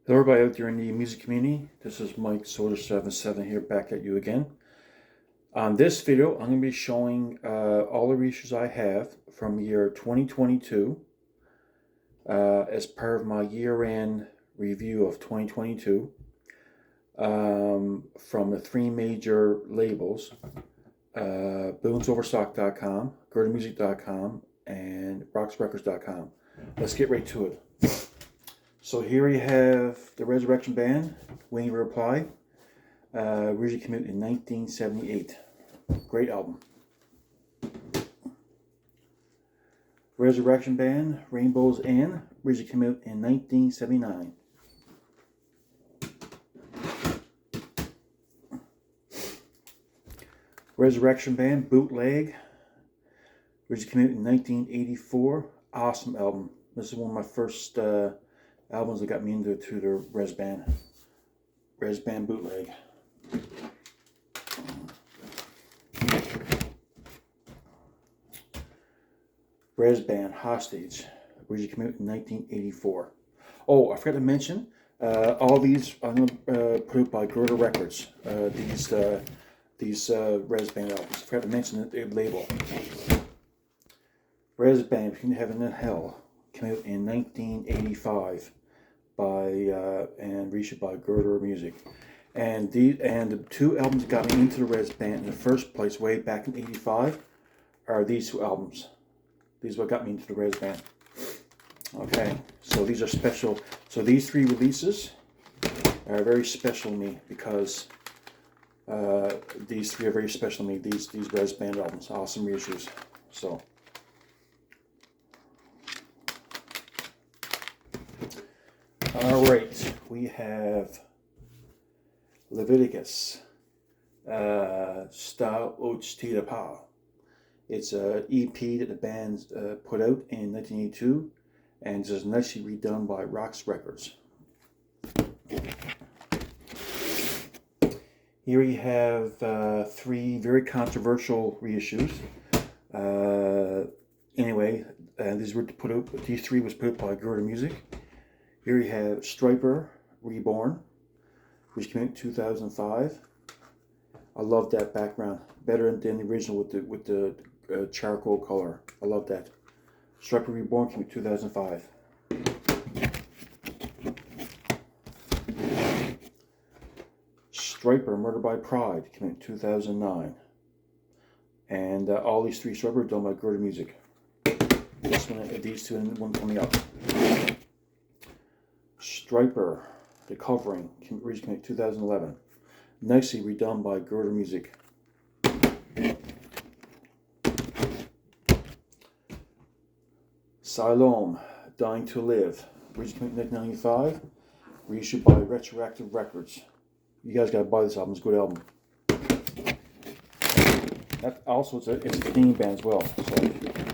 Hello everybody out there in the music community. This is Mike Soda77 here back at you again. On this video, I'm going to be showing all the reissues I have from year 2022 as part of my year-end review of 2022 from the three major labels, BoonsOverstock.com, GordaMusic.com, and RoxRecords.com. Let's get right to it. So here we have the Resurrection Band, Waiting for Reply. Originally came out in 1978. Great album. Resurrection Band, Rainbows Inn, originally came out in 1979. Resurrection Band, Bootleg, originally came out in 1984. Awesome album. This is one of my first albums that got me into the Res Band Bootleg. Res Band Hostage, originally came out in 1984. Oh, I forgot to mention, all these I'm going to put out by Gerda Records. These Res Band albums. I forgot to mention the label. Res Band Between Heaven and Hell came out in 1985 and reissued by Gerda Music. And the two albums that got me into the Res Band in the first place, way back in '85, are these two albums. These are what got me into the Res Band. Okay, so these are special. So these three releases are very special to me because these three are very special to me. These Res Band albums, awesome reissues. So. All right, we have Leviticus, Sta Ochtida Pa. It's an EP that the band put out in 1982, and it's nicely redone by Rox Records. Here we have three very controversial reissues. These three was put out by Gerda Music. Here we have Striper Reborn, which came out in 2005. I love that background, better than the original with the charcoal color. I love that. Striper Reborn came out in 2005. Striper Murder by Pride came out in 2009. And all these three Striper are done by Gerda Music. These two and one coming up. Striper, the covering, originally came out in 2011. Nicely redone by Gerda Music. Siloam, Dying to Live, originally came out in 1995. Reissued by Retroactive Records. You guys gotta buy this album, it's a good album. That also, it's a Canadian band as well, so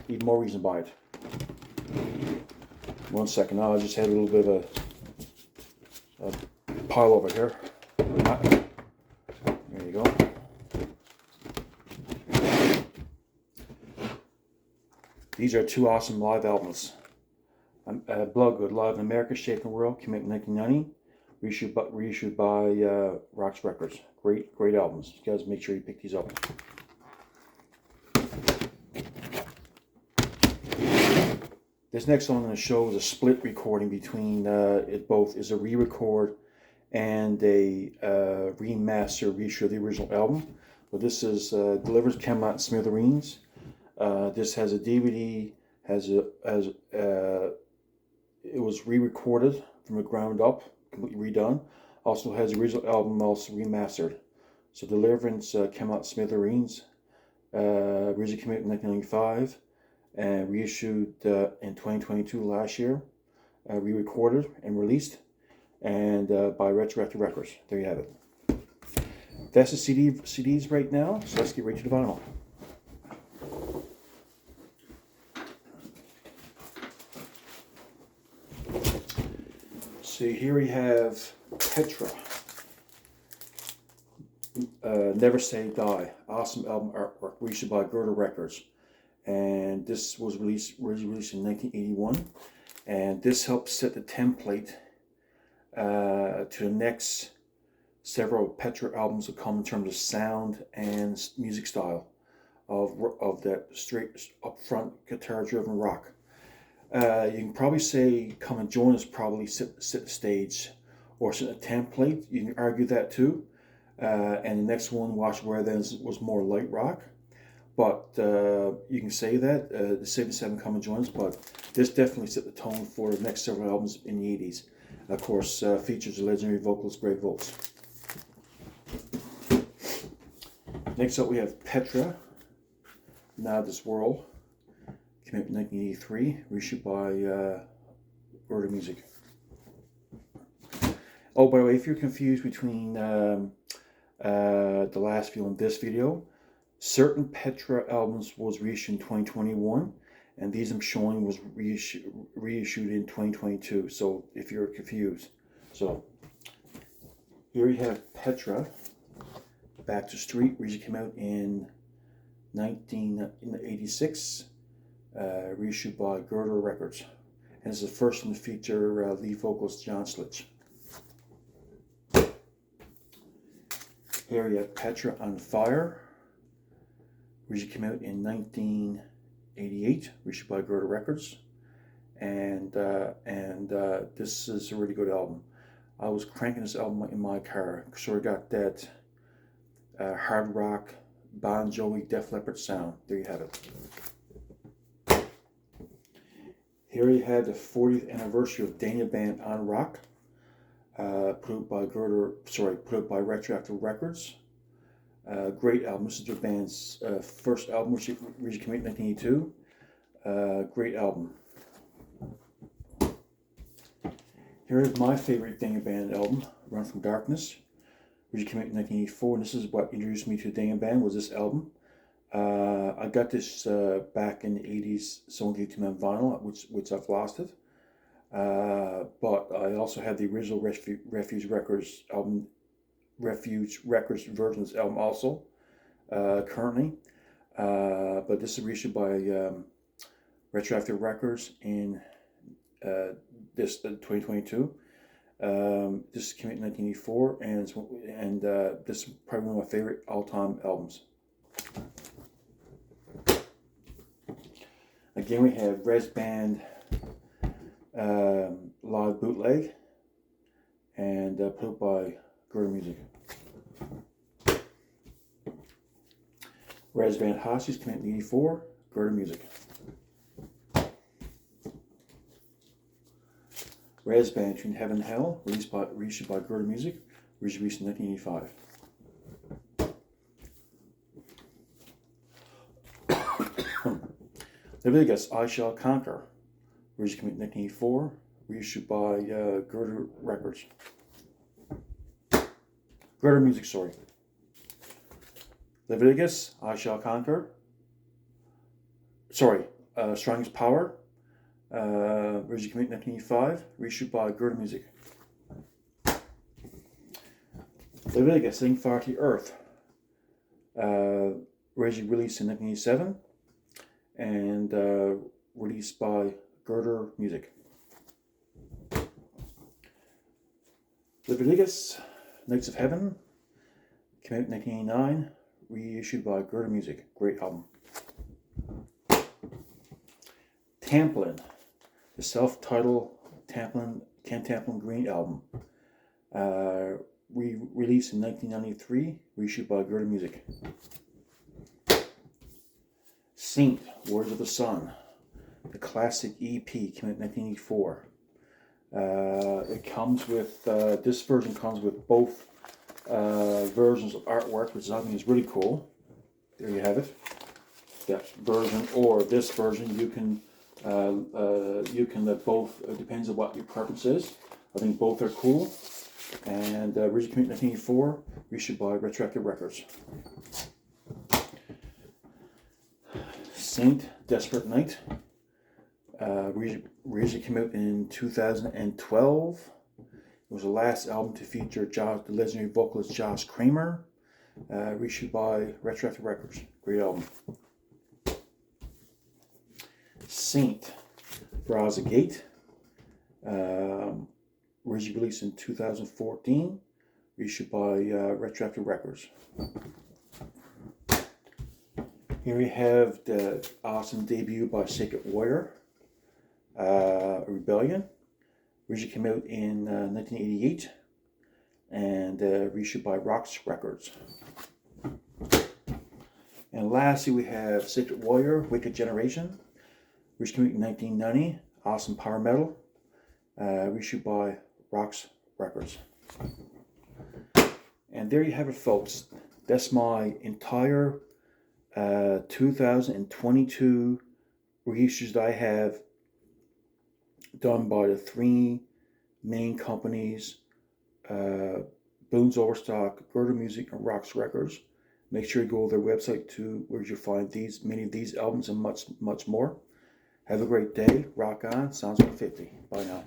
even more reason to buy it. 1 second, now I just had a little bit of a pile over here. There you go. These are two awesome live albums. Bloodgood, Live in America, Shaken World, came out in 1990. Reissued by Rox Records. Great albums. You guys make sure you pick these up. This next one I'm going to show is a split recording between it both is a re-record and a remaster reissue of the original album. But this is Delivers Camelot and Smithereens. This has a DVD. It was re-recorded from the ground up, completely redone. Also has the original album also remastered. So Deliverance Camelot Smithereens originally came out in 1995 and reissued in 2022 last year, re-recorded and released, and by Retroactive Records. There you have it. That's the CDs right now, so let's get right to the vinyl. So here we have Petra, Never Say Die, awesome album artwork, reissued by Gerda Records. And this was released in 1981, and this helped set the template to the next several Petra albums will come in terms of sound and music style of that straight up front guitar driven rock. You can probably say Come and Join Us probably set the stage or set a template. You can argue that too. And the next one, Watch Where Then, was more light rock. But you can say that, the 77 Come and Join Us, but this definitely set the tone for the next several albums in the 80s. Of course, features the legendary vocalist Greg Volz. Next up we have Petra, Now This World. Came out in 1983, reissued by Order Music. Oh, by the way, if you're confused between the last video and this video, certain Petra albums was reissued in 2021, and these I'm showing was reissued in 2022. So if you're confused, so here you have Petra, Back to Street, which came out in 1986, reissued by Girder Records, and it's the first one to feature lead vocalist John Slitch. Here you have Petra on Fire, which came out in 1988, reissued by Girder Records, and this is a really good album. I was cranking this album in my car, so I got that hard rock, Bon Jovi, Def Leppard sound. There you have it. Here you have the 40th anniversary of Dana Band on Rock, put out by Retroactive Records. Great album. This is their band's first album, which came out in 1982. Great album. Here is my favorite Dana Band album, Run From Darkness, which came out in 1984, and this is what introduced me to Dana Band, was this album. I got this back in the 80s, someone gave it to me on vinyl, which I've lost it. But I also have the original Refuge Records album, Refuge Records version of this album also, currently. But this is reissued by Retroactive Records in 2022. This came out in 1984, and this is probably one of my favorite all-time albums. Again, we have Res Band live bootleg, and put out by Girder Music. Res Band Hostages came out in 1984, Girder Music. Res Band Between Heaven and Hell, reissued by Girder Music, released in 1985. Leviticus, I Shall Conquer, reissued in 1984, reissued by Girder Records. Girder Music, sorry. Leviticus, I Shall Conquer. Strongest Power, reissued in 1985, reissued by Girder Music. Leviticus, Setting Fire to the Earth, released in 1987, and released by Girder Music. Leviticus, Knights of Heaven, came out in 1989, reissued by Girder Music. Great album. Tamplin, the self-titled Ken Tamplin Green album, released in 1993, reissued by Girder Music. Saint, Words of the Sun, the classic EP, came out in 1984. It comes with, this version comes with both versions of artwork, which I think is really cool. There you have it. That version or this version, you can both, depends on what your preference is. I think both are cool. And originally came out in 1984, reissued by Retroactive Records. Saint, Desperate Night, originally came out in 2012. It was the last album to feature the legendary vocalist Josh Kramer, reissued by Retroactive Records. Great album. Saint, Raza Gate, originally originally released in 2014, reissued by Retroactive Records. Here we have the awesome debut by Sacred Warrior, Rebellion. Originally came out in 1988 and reissued by Rocks Records. And lastly, we have Sacred Warrior, Wicked Generation, which came out in 1990, awesome power metal, reissued by Rocks Records. And there you have it, folks. That's my entire 2022 reissues that I have done by the three main companies, Boone's Overstock, Gerda Music, and Rocks Records. Make sure you go to their website too, where you'll find many of these albums and much more. Have a great day. Rock on. Sounds 150. Bye now.